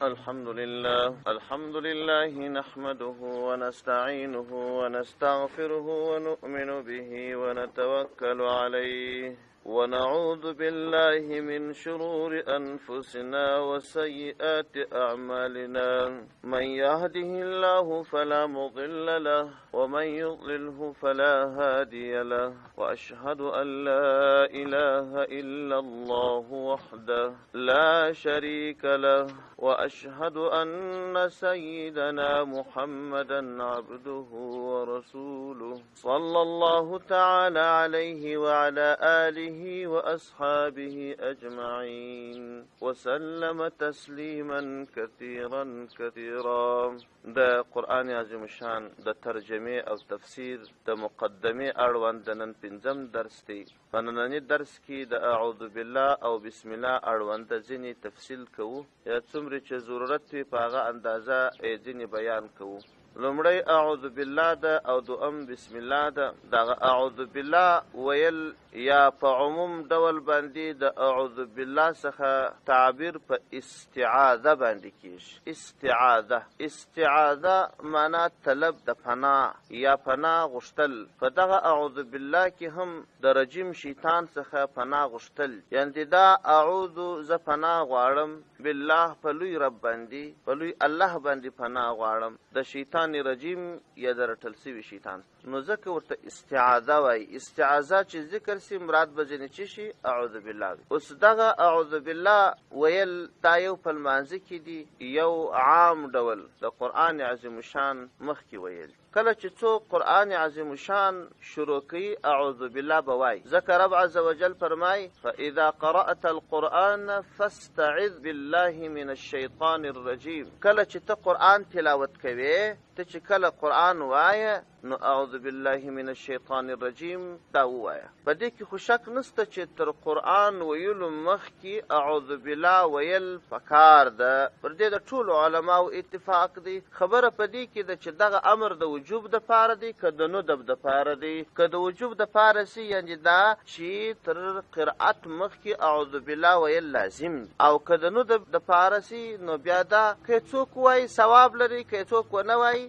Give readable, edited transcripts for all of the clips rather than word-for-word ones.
الحمد لله نحمده ونستعينه ونستغفره ونؤمن به ونتوكل عليه ونعوذ بالله من شرور أنفسنا وسيئات أعمالنا من يهده الله فلا مضل له ومن يضلله فلا هادي له وأشهد أن لا إله إلا الله وحده لا شريك له وأشهد أن سيدنا محمدا عبده ورسوله صلى الله تعالى عليه وعلى آله وأصحابه أجمعين وسلم تسليما كثيرا كثيرا. د قرآن عظیم شان د ترجمه او تفسیر د مقدمه اړوند د نن پنځم درس دی. په ننني درس کې د اعوذ بالله او بسم الله اړوند ځینې تفصیل کوو، یا څومره چې ضرورت وي په هغه اندازه ځینې بیان کوو. لومړی اعوذ بالله ده او دوم بسم الله ده. دغه اعوذ بالله ویل یا په عموم ډول باندې د اعوذ بالله څخه تعبیر په استعاذه باندې کیږي. استعاذه معنا طلب د پناه یا پناه غوښتل. په دغه اعوذ بالله کې هم د رجیم شیطان څخه پناه غوښتل، یعنی دا اعوذ ز پناه غواړم بالله په لوی رب باندې، په لوی الله باندې پناه غواړم د شیطان رجیم یا د رټل سوي شیطان. نو ځکه ورته استعاذه وایي. استعاذه چې ذکر سي مراد به ځینې څه شي؟ اعوذ بالله. اوس دغه اعوذ بالله ویل دا یو په لمانځه کې دي، یو عام ډول د قرآن عظیم شان مخکې ویل. کله چې څوک قرآن عظیم شان شروع کوي اعوذ بالله به وایي، ځکه رب عز وجل فرمای فاذا قرأت القرآن فاستعذ بالله من الشیطان الرجیم. کله چې ته قرآن تلاوت کوي، ته چې کله قرآن وایه نو اعوذ بالله من الشیطان الرجیم دا وایه. په دې کې خو شک نسته چې تر قرآن ویلو مخکې اعوذ بالله ویل پکار ده. پر دې د ټولو علماو اتفاق دی. خبره په دې کې ده چې دغه امر د وجوب د پاره دی که د ندب د پاره دی. که د وجوب د پاره سي یعنې دا چې تر قرأت مخکې اعوذ بالله ویل لازم دی، او که د ندب د پاره سي نو بیا دا که څوک وایي ثواب لري، که څوک ونه وایي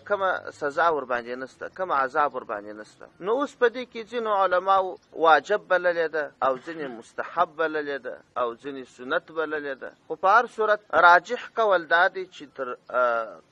کومه سزا ور باندې نسته، کوم عذاب ور باندې نسته. نو اوس په دې کې ځینو علماو واجب بللې ده او ځینې مستحب بللې ده او ځینې سنت بللې ده. خو په هر صورت راجح قول دا دی چې تر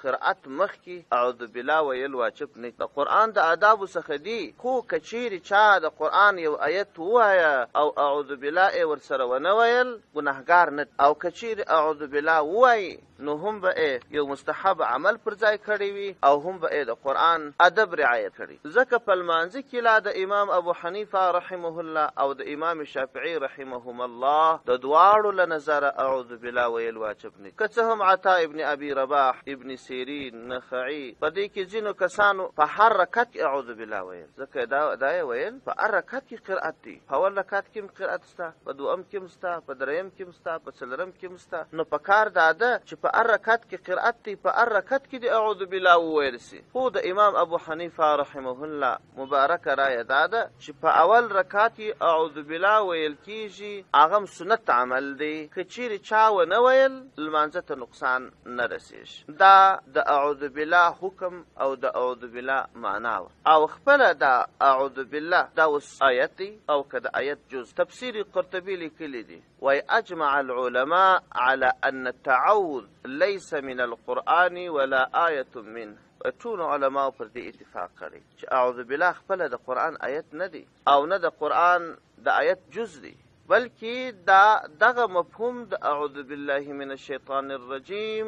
قرأت مخکې اعوذ بالله ویل واجب نه. د قرآن د آدابو څخه دی، خو که چیرې چا د قرآن یو آیت ووایه او اعوذ بالله یې ورسره ونه ویل ګناهګار نه، او که چیرې اعوذ بالله ووایي نو هم به یو مستحب عمل پر ځای کړی وي او هم به د قرآن ادب رعایت کړي. ځکه په لمانځه کې لا د امام ابو حنیفه رحمه الله او د امام شافعي رحمهم الله د دواړو له نظره اعوذ بالله ویل واجب نه. که څه هم عطا ابن ابي رباح، ابن سیرین، نخعي په دې کې ځینو کسانو په هر رکعت کې اعوذ بالله ویل. ځکه دا ویل په هر رکعت کې قرأت دی. په اول رکعت کې هم قرأت سته، په دوم کې هم سته، په دریم کې هم سته، په څلورم کې هم سته. نو په کار دا ده چې په هر رکعت کې قرأت دی، په هر رکعت کې د اعوذ بالله وویل سي. خو د امام ابو حنیفه رحمه الله مبارکه رایه دا ده چې په اول رکعت کې اعوذ بالله ویل کیږي، هغه سنت عمل دی. که چیرې چا ونه ویل لمانځه ته نقصان نه رسېږي. دا د اعوذ بالله حکم او د اعوذ بالله معنا او خپله دا اعوذ بالله دا اوس آیت دی او که د آیت جز. تفسیر قرطبي لیکلی دی وای اجمع العلماء على ان التعوذ ليس من القرآن ولا آیة منه. ټول علماء پر دې اتفاق کړي چې اعوذ بالله خپله د قرآن آیت نه دی او نه د قرآن د آیت جز دی، بلکې دا دغه مفهوم د اعوذ بالله من الشیطان الرجیم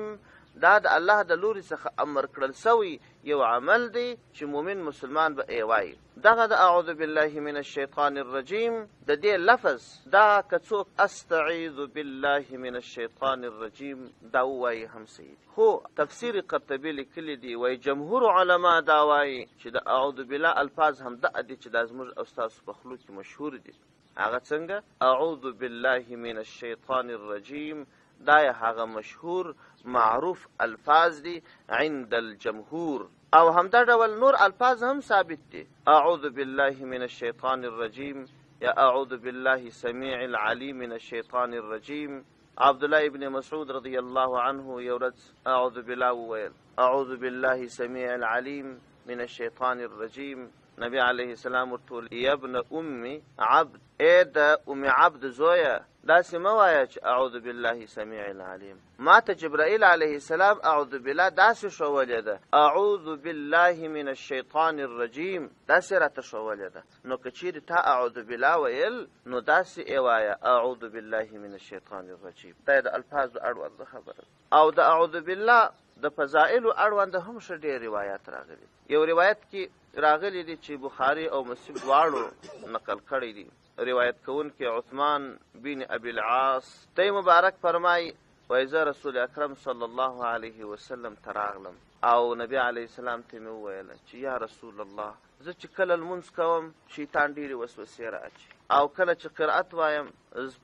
دا د الله د لوري څخه امر کړل سوی یو عمل دی چې مومن مسلمان به ای وایي. دغه د اعوذ بالله من الشیطان الرجیم د دې لفظ دا که څوک استعیذ بالله من الشیطان الرجیم دا وایي هم صحیح. خو تفسیر قرطبي لیکلی دی وایي جمهور علما دا وایي چې د اعوذ بالله الفاظ هم دا دي چې دا زموږ او ستاسو په خلو کې مشهور دي. هغه څنګه اعوذ بالله من الشیطان الرجیم دا هغه مشهور معروف الفاظ دي عند الجمهور، او همدا ډول نور الفاظ هم ثابت دي. اعوذ بالله من الشیطان الرجیم یا اعوذ بالله سمیع العلیم من الشیطان الرجیم عبد الله ابن مسعود رضی الله عنه یو ورځ اعوذ بالله وویل، اعوذ بالله سمیع العلیم من الشیطان الرجیم. نبی علیه السلام ورته وویل یا ابن ام عبد، ای د ام عبد زویه داسې مه وایه چې اعوذ بالله سمیع العلیم. ما ته جبرائیل علیه السلام اعوذ بالله داسې ښوولې ده، اعوذ بالله من الشیطان الرجیم داسې راته ښوولې ده. نو که چیرې تا اعوذ بالله ویل نو داسې یې وایه اعوذ بالله من الشیطان الرجیم. دا د الفاظو اړوند خبره. او د اعوذ بالله د فضائلو اړوند هم ښه ډېر روایات راغلي. یو روایت کې راغلی دی چې بخاري او مسلم دواړو نقل کړی دی. روایت کوونکی عثمان بن ابي العاص تی مبارک فرمای وایي زه رسول اکرم صلی الله علیه وسلم ته راغلم او نبی علیه السلام ته مې وویله چې یا رسول الله زه چې کله لمونځ کوم شیطان ډېرې وسوسې رااچي او کله چې قرأت وایم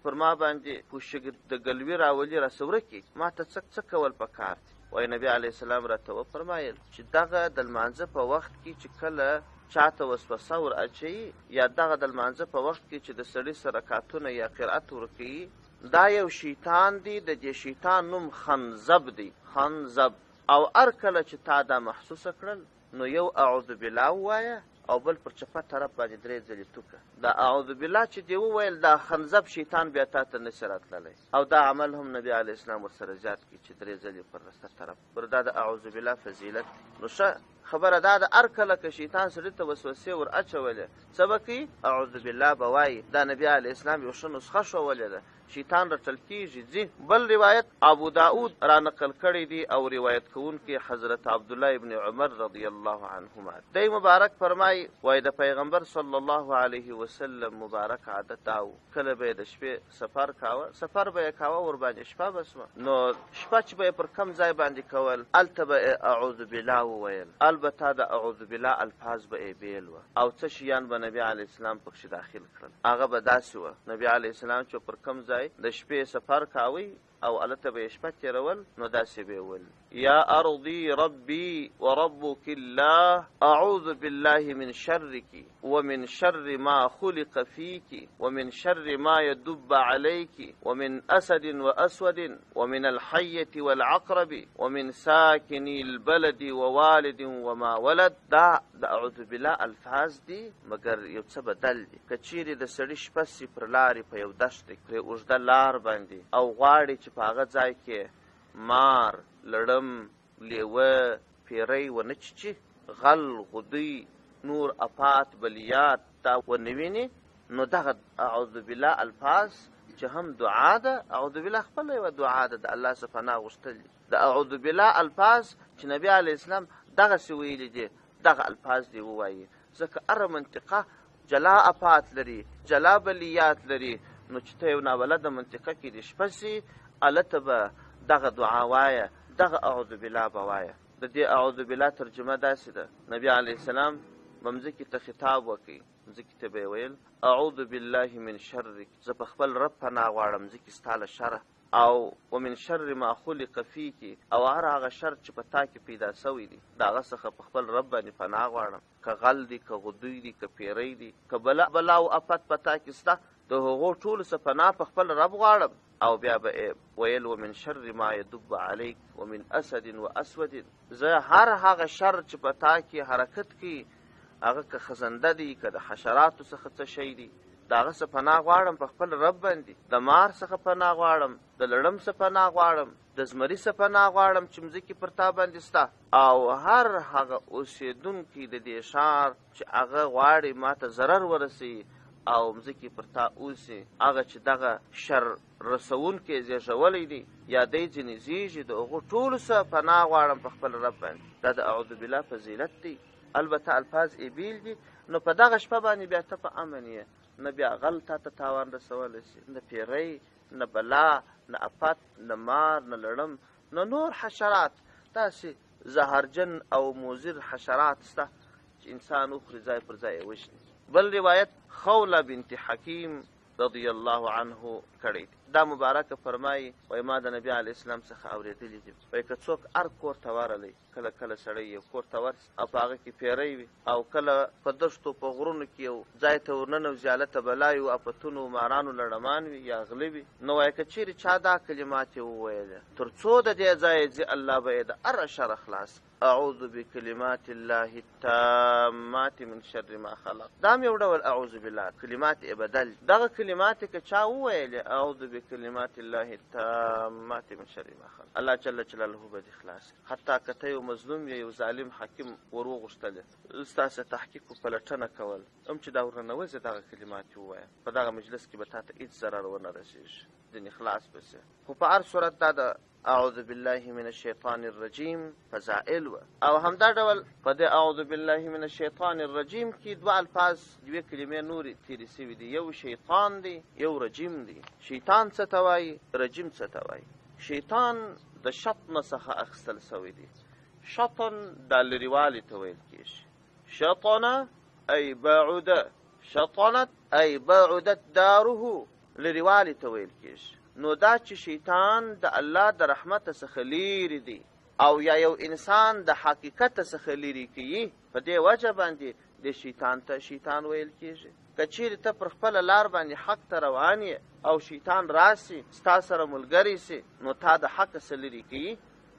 پر ما باندې پوشګ د ګلوي راولي راسه ورکي ما ته څه کول پکار دي. وایي نبی علیه السلام راته وفرمایل چې دغه د لمانځه په وخت کې چې کله چاته وسوسه ور اچوي یا دغه د لمانځه په وخت کې چې د سړي سره رکعتونه یا قرأت ورکوي دا یو شیطان دی. د دې شیطان نوم خنزب دی، خنزب. او هر کله چې تا دا محسوسه کړل نو یو اعوذ بالله ووایه او بل پر چپه طرف باندې 3 ځلې توکه. دا اعوذ بالله چې دی وویل دا خنزب شیطان بیا تا ته نشي راتللی. او دا عمل هم نبی علیه السلام ورسره زیات کړي چې 3 ځلې پر رسته طرف پر دا د اعوذ بالله فضیلت. نو ښه خبره دا ده هر کله که شیطان سړي ته وسوسې ور اچولې څه به کوي اعوذ بالله به وایي. دا نبی علیه السلام یو ښه نسخه ښوولې ده، شیطان رټل کېږي ځي. بل روایت ابو داود را نقل کړی دی او روایت کوونکی حضرت عبدالله ابن عمر رضی الله عنهما دی مبارک فرمای وایي د پیغمبر صلی الله علیه وسلم مبارک عادت داو کله به د شپې سفر کاوه، سفر به یې کاوه ور باندې شپه بسمه نو شپه چې به یې پر کم ځای باندې کول هلته به اعوذ بالله وویل. البته د اعوذ بالله الفاظ به یې بیل وه او څه شیان به نبي علیه السلام پکښې داخل کړل. هغه به داسې وه نبي علیه السلام چې پر کم ځای د شپې سفر کاوی او هلته به یې شپه تېرول نو داسې به یې ویل یا ارضي ربي وربك الله اعوذ بالله من شرك ومن شر ما خلق فيك ومن شر ما يدب عليك ومن اسد واسود ومن الحية والعقرب ومن ساكن البلد ووالد وما ولد. دا د اعوذ بالله الفاظ دي مګر یو څه بدل دي. که چیرې د سړي شپه سي پر لارې په یو دښته کې پرې اوږده لار باندې او غواړي چې په هغه ځای کې مار، لړم، لیوه، پیری ونه چیچي، غل، غدی، نور افات بلیات دا ونه ویني نو دغه اعوذ بالله الفاظ چې هم دعا ده. اعوذ بالله خپله یوه دعا ده د الله څخه پناه غوښتل دي. د اعوذ بالله الفاظ چې نبي علیه السلام دغسې ویلي دي دغه الفاظ دې ووایي ځکه هره منطقه جلا افات لري، جلا بلیات لري. نو چې ته یو نابلده منطقه کې دې شپه سي هلته به دغه دعا وایه، دغه اعوذ بالله به وایه. د دې اعوذ بالله ترجمه داسې ده نبي علیه السلام به مځکې ته خطاب وکړي، مځکې ته به یې ویل اعوذ بالله من شرک، زه په خپل رب پناه غواړم ځکې ستا له شره او ومن شر ما خلق فیک او هر هغه شر چې په تا کې پیدا سوی دی د هغه څخه په خپل رب باندې پناه غواړم. که غل دی، که غدوی دی، که پیری دی، که بلا او افت په تا کې سته د هغو ټولو څه پناه په خپل رب غواړم. او بیا به ویل ومن شر ما يدب عليك ومن اسد واسود، زه هر هغه شر چې په تا کې حرکت کوي هغه که خزنده دی که د حشراتو څخه څه شی دی د هغه څه پناه غواړم په خپل رب باندې. د مار څخه پناه غواړم، د لړم څخه پناه غواړم، د زمري څخه پناه غواړم چې مځکې پر تا باندې سته. او هر هغه اوسېدونکي د دې ښار چې هغه غواړي ما ته ضرر ورسوي او مځکې پر تا اوسي هغه چې دغه شر رسونکی زیږولی دی یا دی ځینې زیږي د هغو ټولو څخه پناه غواړم په خپل رب باندې. دا د اعوذ بالله فضیلت دی. البته الفاظ یې بیل دي. نو په دغه شپه باندې بیا ته په امن یې، نه بیا غل تا ته تاوان رسولی شي، نه پیری، نه بلا، نه افت، نه مار، نه لړم، نه نور حشرات داسې زهرجن او مضر حشرات سته چې انسان وخوري ځای پر ځای یې وشني. بل روایت خوله بنت حکیم رضی الله عنه کړی دی. دا مبارکه فرمایي وایي ما د نبي علیه اسلام څخه اورېدلي دي وایي که څوک هر کور ته ورغلی کله کله سړی یو کور ته ورسي او په هغه کې پیری وي او کله په دښتو په غرونو کې یو ځای ته ورننوځي هلته بلا وي افتونو مارانو لړمان وي یا غله وي نو وایي که چیرې چا دا کلمات یې وویلې تر څو د دې ځایه ځي الله به یې د هر شر خلاص اعوذ بکلمات الله التامات من شر ما خلق دا هم یو ډول اعوذ بالله کلمات یې بدل دغه کلمات که چا وویلې اعوذ بکلمات الله التامات من شر ما خلق الله جل جلاله به دې خلاص حتی که ته یو مظلوم یو ظالم حاکم ور وغوښتلې ستاسې تحقیق په پلټنه کول هم چې دا ورننوځي دغه کلمات یې ووایه په دغه مجلس کې به تا ته هېڅ ضرر ونه رسېږي ځینې خلاص به سي خو په هر صورت دا د اعوذ بالله من الشیطان الرجیم فضائل و او همدا ډول په دې اعوذ بالله من الشیطان الرجیم کې دوه الفاظ دوې کلمې نورې تېرې سوي دي یو شیطان دی یو رجیم دی شیطان څه ته وایي رجیم څه ته وایي شیطان د شطنه څخه اخیستل سوی دی شطن دا لرېوالي ته ویل کېږي شطنه ای بعده شطنت ای بعدت داره لرېوالي ته ویل کېږي نو دا چې شیطان د الله د رحمت څخه لیرې دی او یا یو انسان د حقیقت څخه لیرې کوي په دې وجه باندې د شیطان ته شیطان ویل کېږي که چیرې ته پر خپله لار باندې حق ته روان یې او شیطان راسي ستا سره ملګری سي نو تا د حق څخه لیرې کوي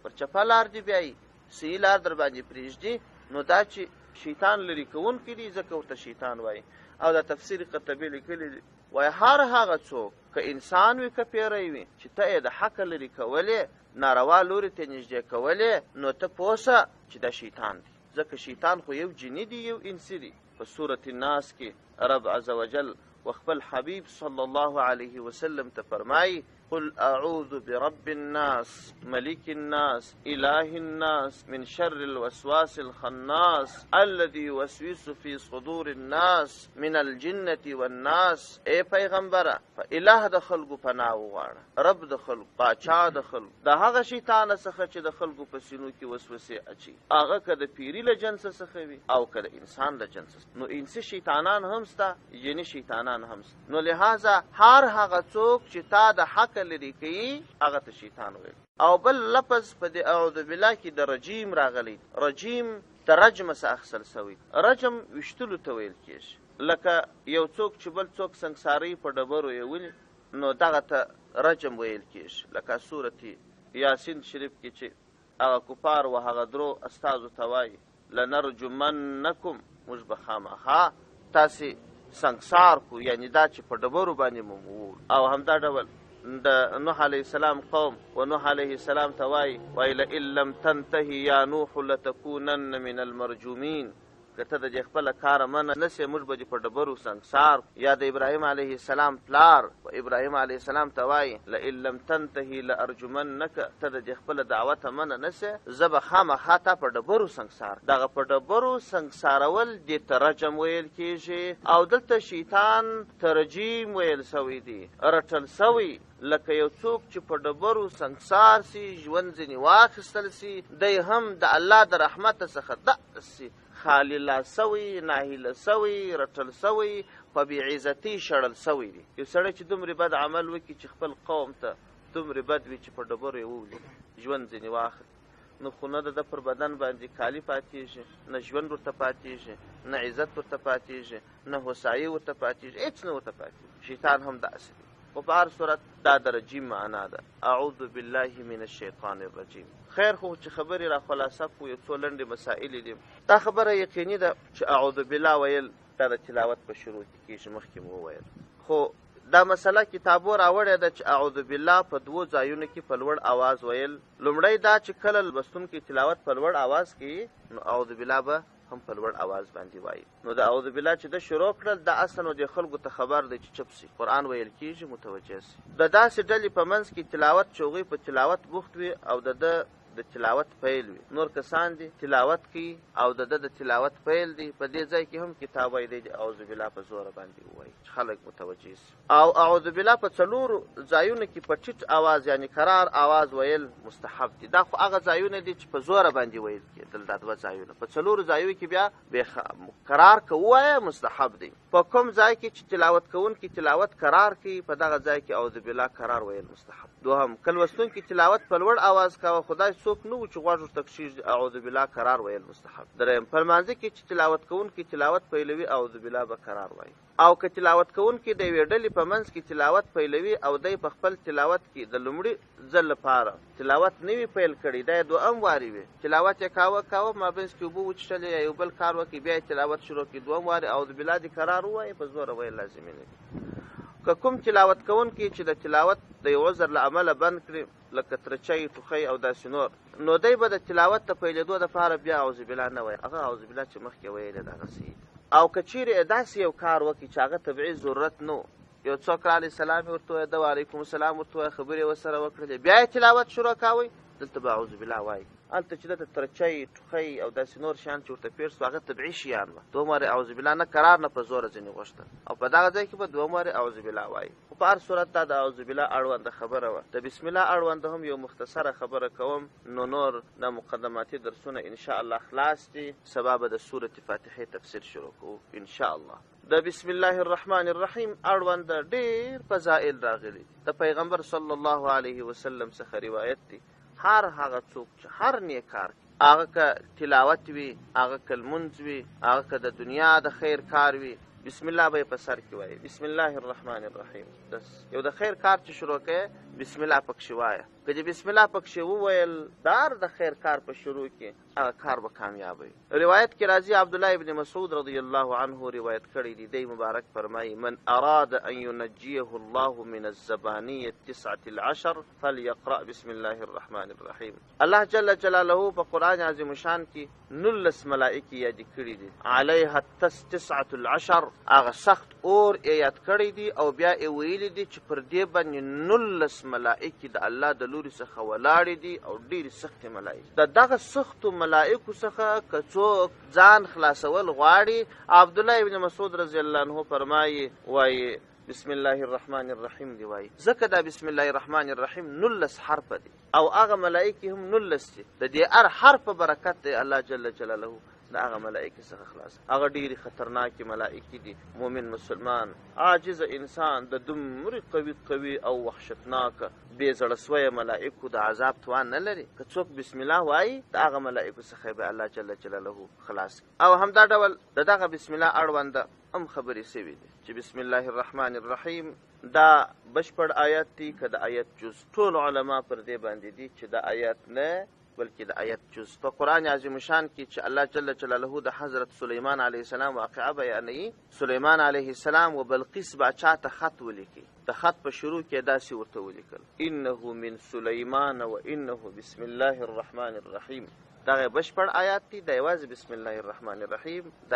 پر چپه لار دې بیایي صحیح لار در باندې پرېږدي نو دا چې شیطان لرې کوونکی دی ځکه ورته شیطان وایي او دا تفسیر قرطبي لیکلی دی وایي هر هغه څوک که انسان وي که پیری وي چې ته یې د حقه لرې کولې ناروا لوري ته نږدې کولې نو ته پوه سه چې دا شیطان دی ځکه شیطان خو یو جني دی یو انسي دی په سورة الناس کې رب عز وجل وخپل حبیب صلی الله علیه وسلم ته فرمایي قل اعوذ برب الناس ملك الناس اله الناس من شر الوسواس الخناس الذي يوسوس في صدور الناس من الجنة والناس اے پیغمبره په اله د خلقو پناه وغواړه رب د خلقو باچا د خلقو د هغه شیطان څخه چې د خلقو په سینو کې وسوسې اچي هغه که د پیري له جنس څخه وي او که د انسان له جنس نو انسي شیطانان هم سته جني شیطانان هم سته نو لہذا هر هغه څوک چې تا د حق لري کوي هغه ته شیطان ویل او بل لفظ په دې اعوذ بالله کې د رجیم راغلی رجیم د رجم څخه اخیستل سوی رجم ویشتلو ته ویل کېږي لکه یو څوک چې بل څوک سنګسارۍ په ډبرو یې ولي نو دغه ته رجم ویل کېږي لکه سورة یاسین شریف کې چې هغه کفار و هغه درو استازو ته وایي لنرجمنکم موږ به خامخا تاسې سنګسار کو یعنی دا چې په ډبرو باندې مو او همدا ډول د نوح علیه السلام قوم و نوح علیه السلام ته وایي لئن لم تنتهي یا نوح لتکونن من المرجومین که ته د دې خپله کاره منه نسې موږ به دې په ډبرو سنګسار یا د ابراهیم علیه السلام پلار و ابراهیم علیه السلام ته وایي لئن لم تنتهي لارجمنک ته د دې خپله دعوته منه نسې زه به خامخا تا په ډبرو سنګسار دغه په ډبرو سنګسارول دې ته رجم ویل کېږي او دلته شیطان ترجیم ویل سوی دی رټل سوی لکه یو څوک چې په ډبرو سنګسار سي ژوند ځینې واخیستل سي دی هم د الله د رحمت څخه داسې خالی لا سوی ناهیله سوی رټل سوی په بېعزتۍ شړل سوی دی یو سړی چې دومرې بد عمل وکړي چې خپل قوم ته دومرې بد وي چې په ډبرو یې وولي ژوند ځینې واخلي نو خو نه د ده پر بدن باندې کالي پاتېږي نه ژوند ورته پاتېږي نه عزت ورته پاتېږي نه هوسایي ورته پاتېږي هېڅ نه ورته پاتېږي شیطان هم داسې دی خو په هر صورت دا د رجیم معنا ده اعوذ بالله من الشیطان الرجیم خیر خو چې خبرې را خلاصه کړو یو څو لنډې مسائلې دي دا خبره یقیني ده چې اعوذ بالله ویل دا د تلاوت په شروع کې کېږي مخکې مو وویل خو دا مسله کتابو راوړې ده چې اعوذ بالله په دوو ځایونو کې په لوړ اواز ویل لومړی دا چې کله لوستونکي تلاوت په لوړ اواز کوي نو اعوذ بالله به هم په لوړ اواز باندې وایي نو د اعوذ بالله چې د شروع کړل دا اصلا نو د خلکو ته خبر دی چې چپ سي قرآن ویل کېږي متوجه سي د داسې ډلې په منځ کې تلاوت چې هغوی په تلاوت بوخت وي او د تلاوت پیل وي نور کسان دي تلاوت کوي او د تلاوت پیل دی په دې ځای کې هم کتاب وایي دی اعوذ بالله په زوره باندې ووایي چې خلک متوجه سي او اعوذ بالله په څلورو ځایونو کې په ټیټ اواز یعنی قرار اواز ویل مستحب دي دا خو هغه ځایونه دي چې په زوره باندې ویل کېدل دا دوه ځایونه په څلورو ځایونو کې بیا قرار که ووایه مستحب دی په کوم ځای کې چې تلاوت کوونکی تلاوت قرار کوي په دغه ځای کې اعوذ بالله قرار ویل مستحب. دوهم که لوستونکي تلاوت په لوړ اواز کوه خدای څوک نه و چې غوږ ورته کښېږدي اعوذ بالله قرار ویل مستحب. دریم په لمانځه کې چې تلاوت کوونکی تلاوت پیلوي اعوذ بالله به قرار وایي. او که تلاوت کوونکی د یوې ډلې په منځ کې تلاوت پیلوي او دی په خپل تلاوت کې د لومړي ځل لپاره تلاوت نه وي پیل کړی دا یې دوهم واري وي تلاوت یې کاوه مابینځ کې اوبه وچښلې یا یو بل کار وکړي بیا یې تلاوت شروع کړي دوهم واري اعوذ بالله دې قرار ووایي په زوره ویل لازمي نه دي. که کوم تلاوت کوونکی چې د تلاوت د یو عذر له امله بند کړي لکه ترچۍ ټوخی او داسې نور نو دی به د تلاوت د پیلېدو دپاره بیا اعوذ بالله نه وایي هغه اعوذ بالله چې مخکې ویلې د هغه صحیح ده. او که چیرې داسې یو کار وکړي چې هغه طبیعي ضرورت نه یو څوک راغلی سلام یې ورته ووایه ده وعلیکم السلام ورته ووایه خبرې ورسره وکړلې بیا یې تلاوت شروع کوئ دلته به اعوذ بالله وایي. هلته چې دلته ترچۍ ټوخی او داسې نور شیان چې ورته پېښ سو هغه طبیعي شیان وه دوهم وارې اعوذ بالله نه قرار نه په زوره ځینې غوښتل او په دغه ځای کې به دوهم وارې اعوذ بالله وایي. خو په هر صورت دا د اعوذ بالله اړونده خبره وه. د بسم الله اړونده هم یو مختصره خبره کوم نو نور د مقدماتي درسونه انشاء الله خلاص دي. سبا به د سورة فاتحې تفسیر شروع کوو انشاء الله. د بسم الله الرحمن الرحیم اړونده ډېر فضائل راغلي د پیغمبر صلی الله علیه وسلم څخه روایت دي. هر هغه څوک چې هر نیک کار هغه که تلاوت وي هغه که لمونځ وي هغه که د دنیا د خیر کار وي بسم الله به یې په سر کې وایي بسم الله الرحمن الرحیم. یو د خیر کار چې شروع کوې بسم الله پکښې وایه که چې بسم الله پکښې وویل د هر د خیر کار په شروع کې هغه کار به کامیاب وي. روایت کې راځي عبدالله ابن مسعود رضی الله عنه روایت کړی دی دی مبارک فرمایي من اراد ان ينجيه الله من الزبانية 19 فليقرأ بسم الله الرحمن الرحیم. الله جل جلاله په قرآن عظیم شان کې 19 ملائکې یاد کړي دي علیها 19 هغه سخت اور یې یاد کړی دي او بیا یې ویلي دي چې پر دې باندې 19 ملائکې د الله د لوري څخه ولاړې دي او ډېرې سختې ملائکې د دغه سختو ملائکو څخه که څوک ځان خلاصول غواړي عبدالله ابن مسعود رضی الله عنه فرمایي وایي بسم الله الرحمن الرحیم دی وایي ځکه دا بسم الله الرحمن الرحیم 19 حرف دي او هغه ملائکې هم 19 دي د دې هر حرف برکت دی الله جل جلاله د هغه ملائکې څخه خلاص. هغه ډېرې خطرناکې ملائکې دي. مومن مسلمان عاجز انسان د دومره قوي او وحشتناکه بې زړه سویه ملائکو د عذاب توان نه لري. که څوک بسم الله وایي د هغه ملائکو څخه به الله جل جلاله خلاص کړي. او همدا ډول د دغه بسم الله اړونده هم خبرې سوي دي چې بسم الله الرحمن الرحیم دا بشپړ آیات دی که د آیت جز. ټول علما پر دې باندې دي چې د آیات نه بلکې د آیت جز. په قرآن عظیم شان کې چې الله جل جلاله د حضرت سلیمان علیه السلام واقعه بیانوي سلیمان علیه السلام و بلقیس باچا ته خط ولیکي د خط په شروع کې داسې ورته ولیکل انه من سلیمان و انه بسم الله الرحمن الرحیم. دغه بشپړ آیات دی د یوازې بسم الله الرحمن الرحیم د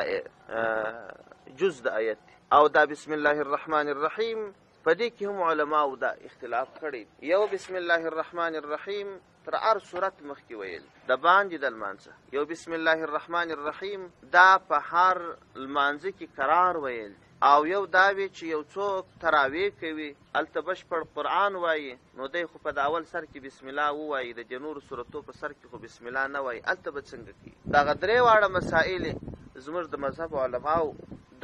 جز د آیت دی. او دا بسم الله الرحمن الرحیم په دې کې هم علماو دا اختلاف کړی. یو بسم الله الرحمن الرحیم تر هر صورت مخکې ویل د باندې د لمانځه یو بسم الله الرحمن الرحیم دا په هر لمانځه کې قرار ویل او یو دا وی چې یو څوک تراویح کوي هلته بشپړ قرآن وایي نو دی خو په د اول سر کې بسم الله ووایي د نورو صورتو په سر کې خو بسم الله نه وایي هلته به څنګه کوي. دغه درې واړه مسایل زموږ د مذهب علماو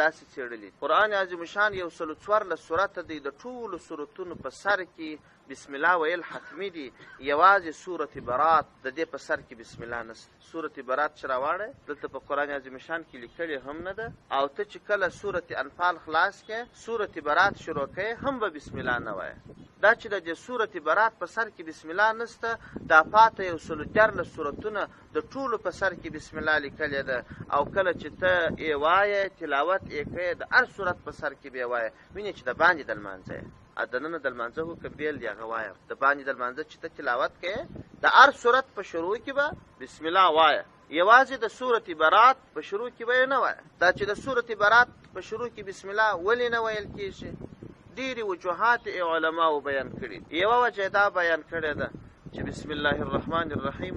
داسې څېړلي. قرآن عظیم شان 114 سورته دی د ټولو سورتونو په سر کې بسم الله ویل حتمی دي. یوازې سورة برات د دې په سر کې بسم الله نشته. سورة برات چې راواړه دلته په قرآن عظیم شان کې لیکلې هم نه ده او ته چې کله سورة انفال خلاص کې سورة برات شروع کوې هم به بسم الله نه وایه. دا چې د سورة برات په سر کې بسم الله نشته دا پاته 114 سورتونه د ټولو په سر کې بسم الله لیکلې ده او کله چې ته یې وایې تلاوت یې کوې د هر سورت په سر کې به یې وایې وینې چې د باندې د لمانځه د ننه د لمانځه حکم بیل دی هغه وایه د باندې د لمانځه چې ته تلاوت کوې د هر سورت په شروع کې به بسم الله وایه. یوازې د سورة برات په شروع کې به یې نه وایه. دا چې د سورة برات په شروع کې بسم الله ولې نه ویل کېږي ډېرې وجوهات علماو بیان کړي. یوه وجه دا بیان کړې ده چې بسم الله الرحمن الرحیم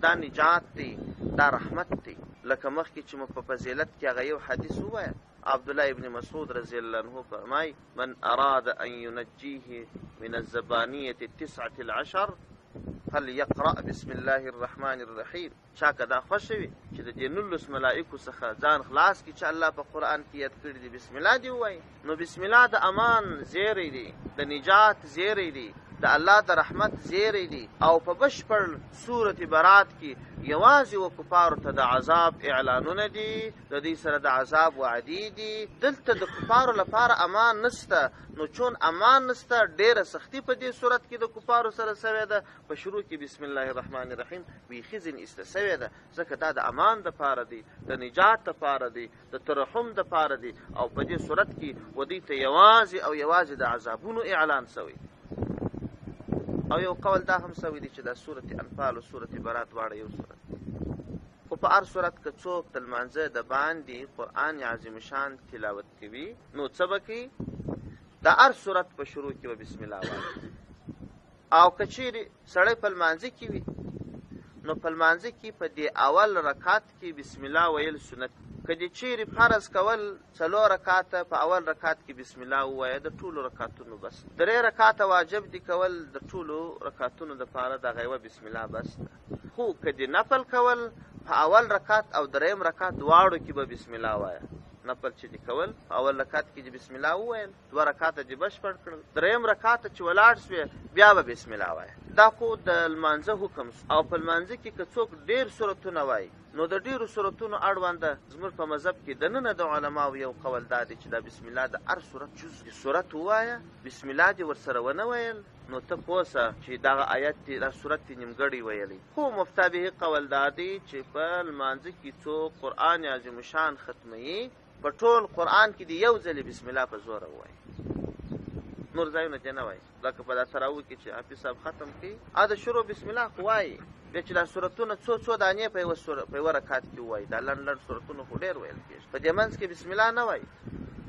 دا نجات دی دا رحمت دی. لکه مخکې چې مو په فضیلت کې هغه یو حدیث ووایه عبدالله ابن مسعود رضی الله عنه فرمای من اراد ان ينجيه من الزبانية 19 فليقرأ بسم الله الرحمن الرحیم. چا که دا خوښه وي چې د دې 19 ملایکو څخه ځان خلاص کړي چې الله په قرآن کې یاد کړي دي، بسم الله دې ووایي. نو بسم الله د امان زیری دی، د نجات زیری دی، د الله د رحمت زیری دی. او په بشپړ سورت برات کې یوازې و کفارو ته د عذاب اعلانونه دي، د دې سره د عذاب وعدې دي. دلته د کفارو لپاره امان نسته. نو چون امان نسته، ډېره سختی په دې صورت کې د کفارو سره سوې ده. په شروع کې بسم الله الرحمن الرحیم بیخي ځین ایسته سوې ده، ځکه دا د امان دپاره دی، د نجات دپاره دی، د ترحم دپاره دی. او په دې صورت کې و دې ته یوازې او یوازې د عذابونو اعلان سوی. او یو قول دا هم سوی دی چې دا سورت انفال او سورت برات دواړه یو صورت. خو په هر صورت که څوک د لمانځه د باندې قرآن عظیم شان تلاوت کوي، نو څه به کوي؟ د هر صورت په شروع کې به بسم الله وایي. او که چیرې سړی په لمانځه کې وي، نو په لمانځه کې په دې اول رکعت کې بسم الله ویل سنت. که دې چیرې فرض کول 4 رکعاته، په اول رکعت کې بسم الله ووایه د ټولو رکعتونو بس. 3 رکعاته واجب دي کول د ټولو رکعتونو دپاره دغه یوه بسم الله بس ده. خو که دې نفل کول په اول رکعت او دریم رکعت دواړو کې به بسم الله وایه. نفل چې دې کول په اول رکعت کې دې بسم الله وویل، 2 رکعته دې بشپړ کړل، دریم رکعت چې ولاړ سوې بیا به بسم الله وایه. دا خو د لمانځه حکم. او په لمانځه کې که څوک ډېر سورتونه وایي، نو د ډېرو سورتونو اړونده زموږ په مذهب کې دننه د علماو یو قول دا دی چې دا بسم الله د هر سورت جز سورت ووایه، بسم الله دې ورسره ونه ویل، نو ته پوه سه چې دغه آیت دې دا سورت دې نیمګړی ویلی. خو مفتابه قول دا دی چې په لمانځه کې څوک قرآن عظیم شان ختموي، په ټول قرآن کې دې یو ځلې بسم الله په زوره ووایي، نور ځایونه دې نه وایي. لکه په دا تراویح کې چې حافظ صاحب ختم کړي، د شروع بسم الله خو وایي، بیا چې دا سورتونه څو دانې په یوه رکعت کې ووایي. دا لنډ سورتونه خو ډېر ویل کېږي، په دې منځ کې بسم الله نه وایي.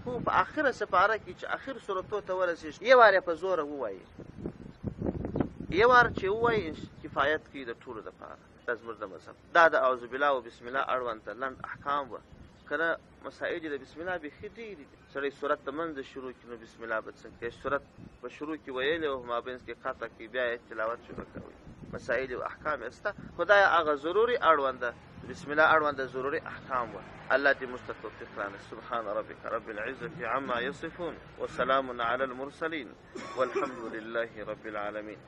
خو په آخره سپاره کې چې آخر سورتو ته ورسېږي، یو وار یې په زوره ووایي، یو وار چې ووایي کفایت کوي د ټولو دپاره. دا زموږ د مذهب. دا د اعوذ بالله او بسم الله اړوند لنډ احکام وه. که نه مسائل د بسم الله بیخي ډېرې دي. سړی صورت د منځه شروع کړي، نو بسم الله به څنګه کوي؟ صورت په شروع کې ویلې او مابینځ کې قطع کړي، بیا یې تلاوت شروع کوي. مسائل او احکام یې شته، خو دا هغه ضروري اړونده بسم الله اړونده ضروري احکام وه. الله دې موږ ته توفیق راکړي. سبحان ربک رب العزة عما یصفون وسلام علی المرسلین والحمد لله رب العالمین.